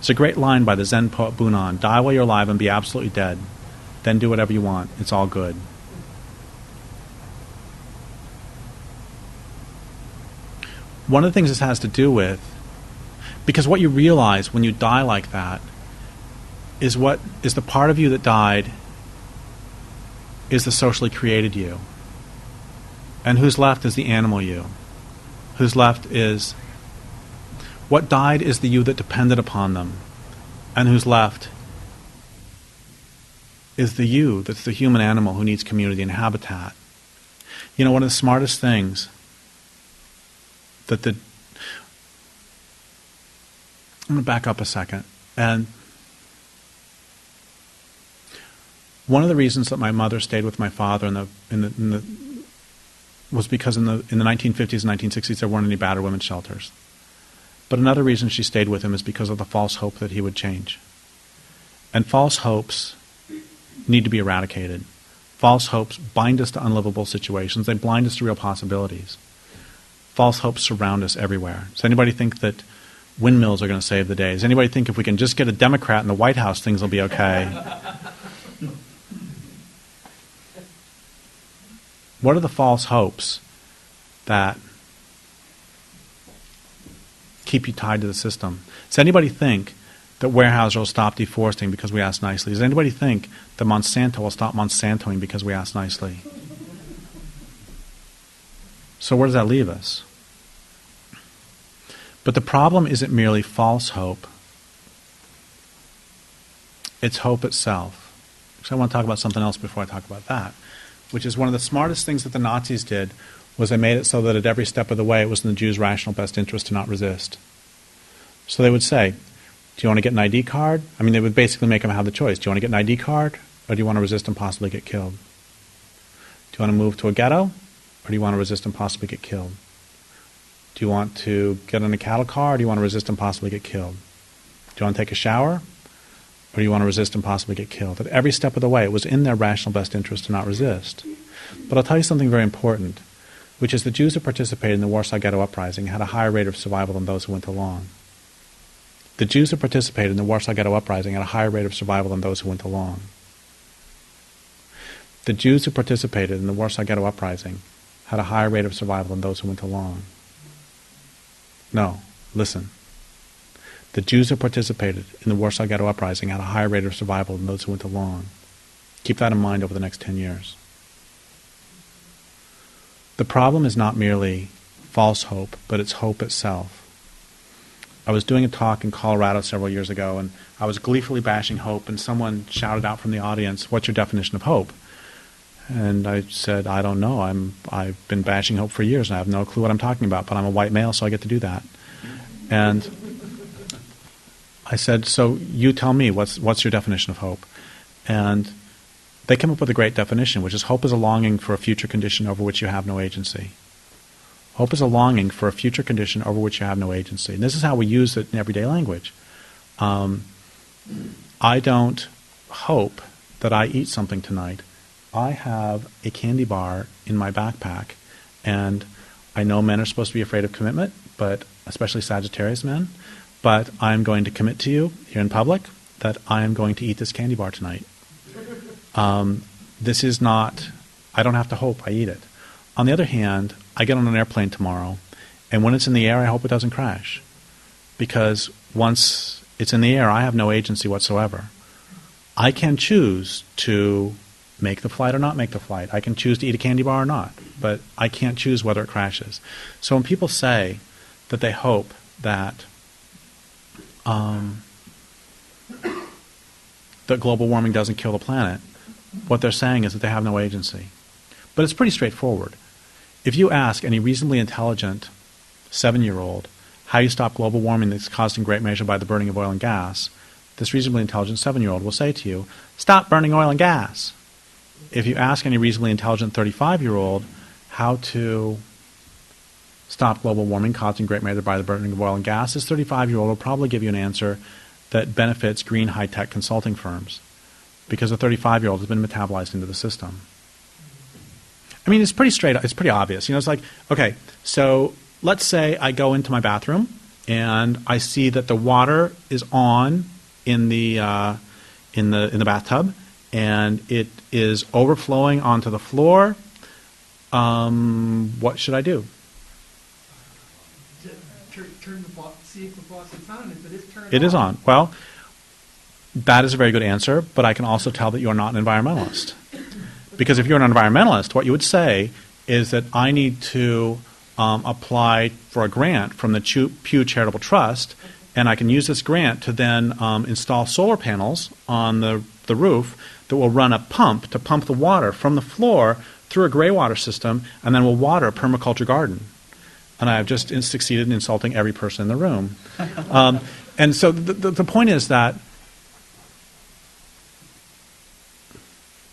It's a great line by the Zen poet Bunan: die while you're alive and be absolutely dead. Then do whatever you want. It's all good. One of the things this has to do with, because what you realize when you die like that is the part of you that died is the socially created you. And who's left is the animal you. Who's left is what died is the you that depended upon them. And who's left is the you that's the human animal who needs community and habitat. You know, one of the smartest things that I'm going to back up a second. And one of the reasons that my mother stayed with my father was because in the 1950s and 1960s there weren't any battered women's shelters. But another reason she stayed with him is because of the false hope that he would change. And false hopes need to be eradicated. False hopes bind us to unlivable situations. They blind us to real possibilities. False hopes surround us everywhere. Does anybody think that windmills are going to save the day? Does anybody think if we can just get a Democrat in the White House, things will be okay? What are the false hopes that keep you tied to the system? Does anybody think that Weyerhaeuser will stop deforesting because we ask nicely? Does anybody think that Monsanto will stop Monsantoing because we ask nicely? So where does that leave us? But the problem isn't merely false hope. It's hope itself. So I want to talk about something else before I talk about that, which is one of the smartest things that the Nazis did was they made it so that at every step of the way it was in the Jews' rational best interest to not resist. So they would say, do you want to get an ID card? I mean, they would basically make them have the choice. Do you want to get an ID card, or do you want to resist and possibly get killed? Do you want to move to a ghetto, or do you want to resist and possibly get killed? Do you want to get in a cattle car, or do you want to resist and possibly get killed? Do you want to take a shower, or do you want to resist and possibly get killed? At every step of the way, it was in their rational best interest to not resist. But I'll tell you something very important, which is the Jews who participated in the Warsaw Ghetto Uprising had a higher rate of survival than those who went along. The Jews who participated in the Warsaw Ghetto Uprising had a higher rate of survival than those who went along. The Jews who participated in the Warsaw Ghetto Uprising had a higher rate of survival than those who went along. No, listen. The Jews who participated in the Warsaw Ghetto Uprising had a higher rate of survival than those who went along. Keep that in mind over the next 10 years. The problem is not merely false hope, but it's hope itself. I was doing a talk in Colorado several years ago, and I was gleefully bashing hope, and someone shouted out from the audience, "What's your definition of hope?" And I said, "I don't know. I've been bashing hope for years, and I have no clue what I'm talking about, but I'm a white male, so I get to do that." And I said, "So you tell me, what's your definition of hope?" And they came up with a great definition, which is hope is a longing for a future condition over which you have no agency. Hope is a longing for a future condition over which you have no agency. And this is how we use it in everyday language. I don't hope that I eat something tonight. I have a candy bar in my backpack, and I know men are supposed to be afraid of commitment, but especially Sagittarius men, but I'm going to commit to you here in public that I am going to eat this candy bar tonight. This is not, I don't have to hope, I eat it. On the other hand, I get on an airplane tomorrow, and when it's in the air, I hope it doesn't crash. Because once it's in the air, I have no agency whatsoever. I can choose to make the flight or not make the flight. I can choose to eat a candy bar or not, but I can't choose whether it crashes. So when people say that they hope that that global warming doesn't kill the planet, what they're saying is that they have no agency. But it's pretty straightforward. If you ask any reasonably intelligent 7-year-old how you stop global warming that's caused in great measure by the burning of oil and gas, this reasonably intelligent 7-year-old will say to you, "Stop burning oil and gas." If you ask any reasonably intelligent 35-year-old how to stop global warming caused in great measure by the burning of oil and gas, this 35-year-old will probably give you an answer that benefits green high-tech consulting firms, because the 35-year-old has been metabolized into the system. I mean, it's pretty obvious. You know, it's like, okay, so let's say I go into my bathroom and I see that the water is on in the bathtub, and it is overflowing onto the floor. What should I do? Turn the faucet, see if the faucet's on. If it is turned on. It is on. Well, that is a very good answer, but I can also tell that you're not an environmentalist. Because if you're an environmentalist, what you would say is that I need to apply for a grant from the Pew Charitable Trust, and I can use this grant to then install solar panels on the roof that will run a pump to pump the water from the floor through a gray water system, and then will water a permaculture garden. And I have just succeeded in insulting every person in the room. And so the point is that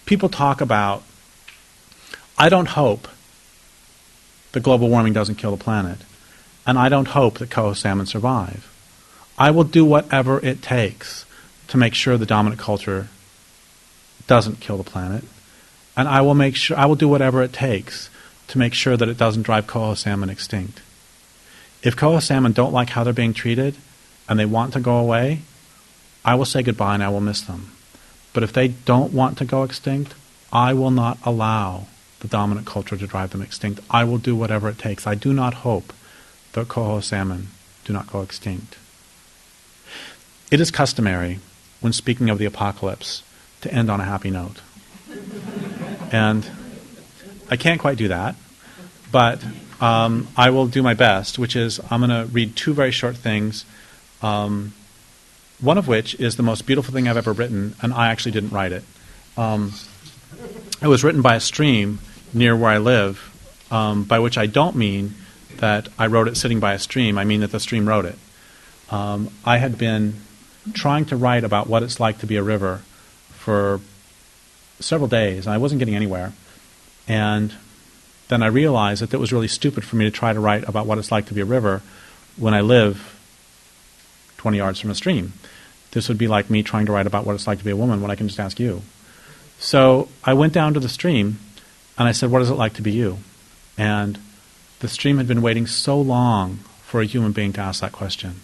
people talk about, I don't hope that global warming doesn't kill the planet, and I don't hope that coho salmon survive. I will do whatever it takes to make sure the dominant culture doesn't kill the planet, and I will do whatever it takes to make sure that it doesn't drive coho salmon extinct. If coho salmon don't like how they're being treated and they want to go away, I will say goodbye and I will miss them. But if they don't want to go extinct, I will not allow the dominant culture to drive them extinct. I will do whatever it takes. I do not hope that coho salmon do not go extinct. It is customary, when speaking of the apocalypse, to end on a happy note. And I can't quite do that, but I will do my best, which is I'm going to read two very short things, one of which is the most beautiful thing I've ever written, and I actually didn't write it. It was written by a stream near where I live, by which I don't mean that I wrote it sitting by a stream. I mean that the stream wrote it. I had been trying to write about what it's like to be a river for several days, and I wasn't getting anywhere. And then I realized that it was really stupid for me to try to write about what it's like to be a river when I live 20 yards from a stream. This would be like me trying to write about what it's like to be a woman when I can just ask you. So I went down to the stream, and I said, what is it like to be you? And the stream had been waiting so long for a human being to ask that question.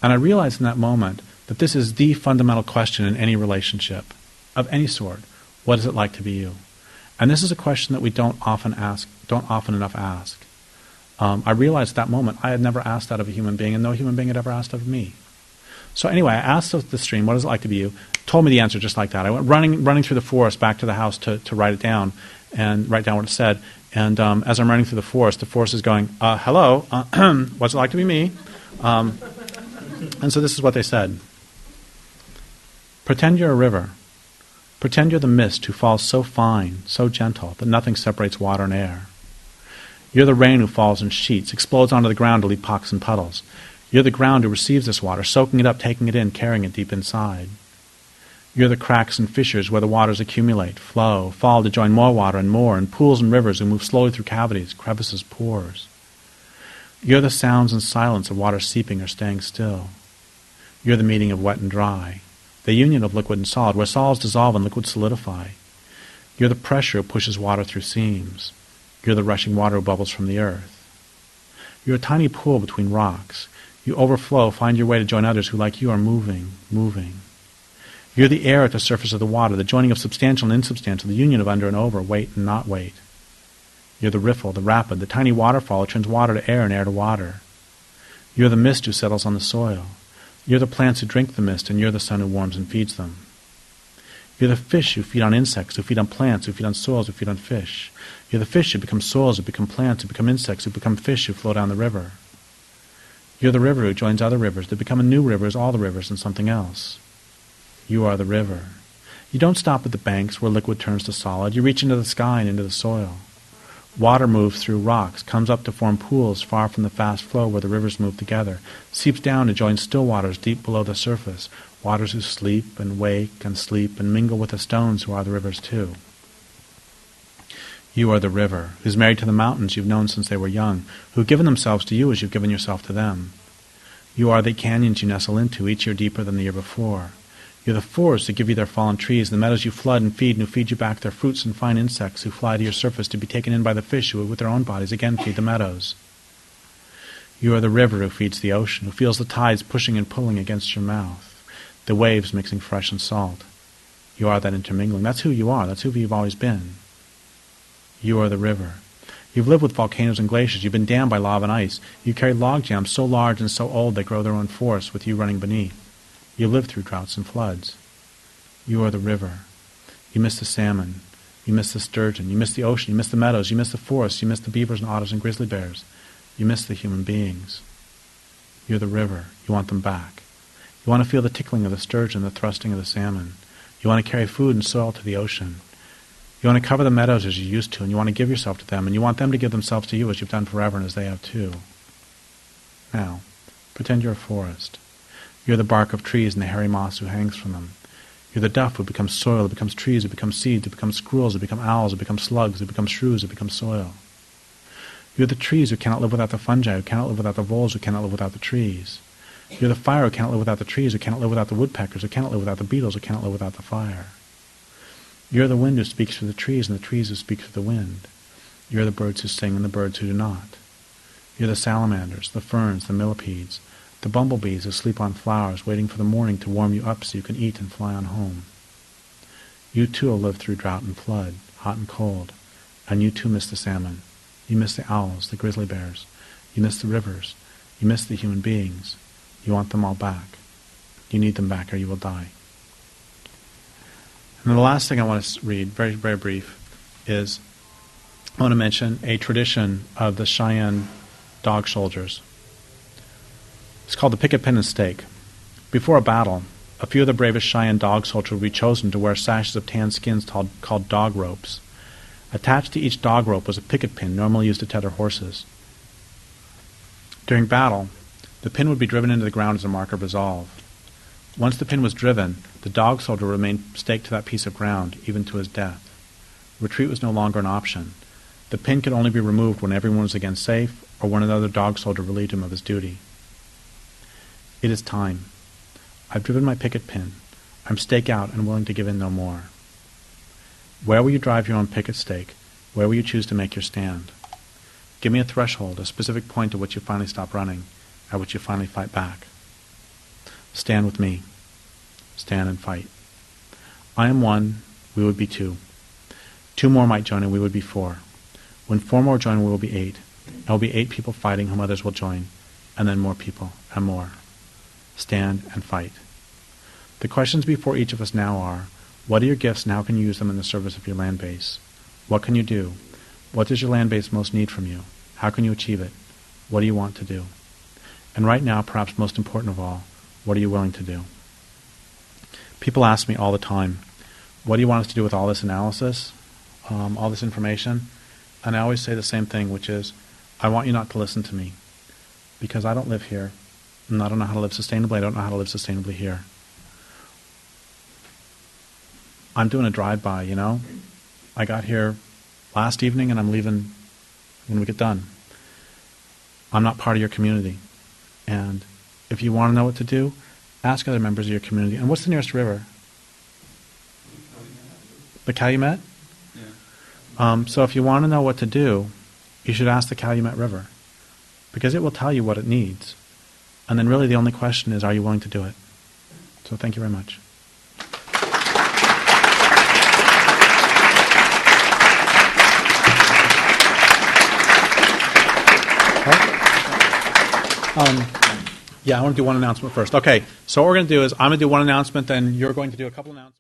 And I realized in that moment that this is the fundamental question in any relationship of any sort. What is it like to be you? And this is a question that we don't often enough ask. I realized at that moment I had never asked that of a human being, and no human being had ever asked of me. So anyway, I asked the stream, what is it like to be you? Told me the answer just like that. I went running through the forest back to the house to write it down and write down what it said. And as I'm running through the forest is going, hello, what's it like to be me? And so this is what they said. Pretend you're a river. Pretend you're the mist who falls so fine, so gentle, that nothing separates water and air. You're the rain who falls in sheets, explodes onto the ground to leave pockets and puddles. You're the ground who receives this water, soaking it up, taking it in, carrying it deep inside. You're the cracks and fissures where the waters accumulate, flow, fall to join more water and more, and pools and rivers who move slowly through cavities, crevices, pores. You're the sounds and silence of water seeping or staying still. You're the meeting of wet and dry, the union of liquid and solid, where solids dissolve and liquids solidify. You're the pressure who pushes water through seams. You're the rushing water who bubbles from the earth. You're a tiny pool between rocks. You overflow, find your way to join others who, like you, are moving. You're the air at the surface of the water, the joining of substantial and insubstantial, the union of under and over, weight and not weight. You're the riffle, the rapid, the tiny waterfall that turns water to air and air to water. You're the mist who settles on the soil. You're the plants who drink the mist, and you're the sun who warms and feeds them. You're the fish who feed on insects, who feed on plants, who feed on soils, who feed on fish. You're the fish who become soils, who become plants, who become insects, who become fish, who flow down the river. You're the river who joins other rivers, that become a new river as all the rivers and something else. You are the river. You don't stop at the banks where liquid turns to solid. You reach into the sky and into the soil. Water moves through rocks, comes up to form pools far from the fast flow where the rivers move together, seeps down to join still waters deep below the surface, waters who sleep and wake and sleep and mingle with the stones who are the rivers too. You are the river, who's married to the mountains you've known since they were young, who've given themselves to you as you've given yourself to them. You are the canyons you nestle into, each year deeper than the year before. You're the forests that give you their fallen trees, the meadows you flood and feed, and who feed you back their fruits and fine insects, who fly to your surface to be taken in by the fish who with their own bodies again feed the meadows. You are the river who feeds the ocean, who feels the tides pushing and pulling against your mouth, the waves mixing fresh and salt. You are that intermingling. That's who you are. That's who you've always been. You are the river. You've lived with volcanoes and glaciers. You've been dammed by lava and ice. You carry log jams so large and so old they grow their own forests with you running beneath. You lived through droughts and floods. You are the river. You miss the salmon. You miss the sturgeon. You miss the ocean. You miss the meadows. You miss the forests. You miss the beavers and otters and grizzly bears. You miss the human beings. You're the river. You want them back. You want to feel the tickling of the sturgeon, the thrusting of the salmon. You want to carry food and soil to the ocean. You want to cover the meadows as you used to, and you want to give yourself to them, and you want them to give themselves to you as you've done forever and as they have too. Now, pretend you're a forest. You're the bark of trees and the hairy moss who hangs from them. You're the duff who becomes soil, who becomes trees, who becomes seeds, who becomes squirrels, who become owls, who become slugs, who become shrews, who become soil. You're the trees who cannot live without the fungi, who cannot live without the voles, who cannot live without the trees. You're the fire who cannot live without the trees, who cannot live without the woodpeckers, who cannot live without the beetles, who cannot live without the fire. You're the wind who speaks through the trees, and the trees who speak through the wind. You're the birds who sing, and the birds who do not. You're the salamanders, the ferns, the millipedes, the bumblebees who sleep on flowers, waiting for the morning to warm you up so you can eat and fly on home. You too will live through drought and flood, hot and cold, and you too miss the salmon. You miss the owls, the grizzly bears. You miss the rivers. You miss the human beings. You want them all back. You need them back or you will die. And the last thing I want to read, very, very brief, is I want to mention a tradition of the Cheyenne dog soldiers. It's called the picket pin and stake. Before a battle, a few of the bravest Cheyenne dog soldiers would be chosen to wear sashes of tan skins called dog ropes. Attached to each dog rope was a picket pin, normally used to tether horses. During battle, the pin would be driven into the ground as a mark of resolve. Once the pin was driven, the dog soldier remained staked to that piece of ground, even to his death. Retreat was no longer an option. The pin could only be removed when everyone was again safe, or when another dog soldier relieved him of his duty. It is time. I've driven my picket pin. I'm stake out and willing to give in no more. Where will you drive your own picket stake? Where will you choose to make your stand? Give me a threshold, a specific point at which you finally stop running, at which you finally fight back. Stand with me. Stand and fight. I am one, we would be two. Two more might join and we would be four. When four more join, we will be eight. There will be 8 people fighting whom others will join, and then more people, and more. Stand and fight. The questions before each of us now are, what are your gifts and how can you use them in the service of your land base? What can you do? What does your land base most need from you? How can you achieve it? What do you want to do? And right now, perhaps most important of all, what are you willing to do? People ask me all the time, what do you want us to do with all this analysis, all this information? And I always say the same thing, which is, I want you not to listen to me, because I don't live here, and I don't know how to live sustainably. I don't know how to live sustainably here. I'm doing a drive-by, you know? I got here last evening, and I'm leaving when we get done. I'm not part of your community. And if you want to know what to do, ask other members of your community. And what's the nearest river? The Calumet? Yeah. So if you want to know what to do, you should ask the Calumet River, because it will tell you what it needs. And then really the only question is, are you willing to do it? So thank you very much. Yeah, I want to do one announcement first. Okay, so what we're going to do is I'm going to do one announcement, then you're going to do a couple announcements.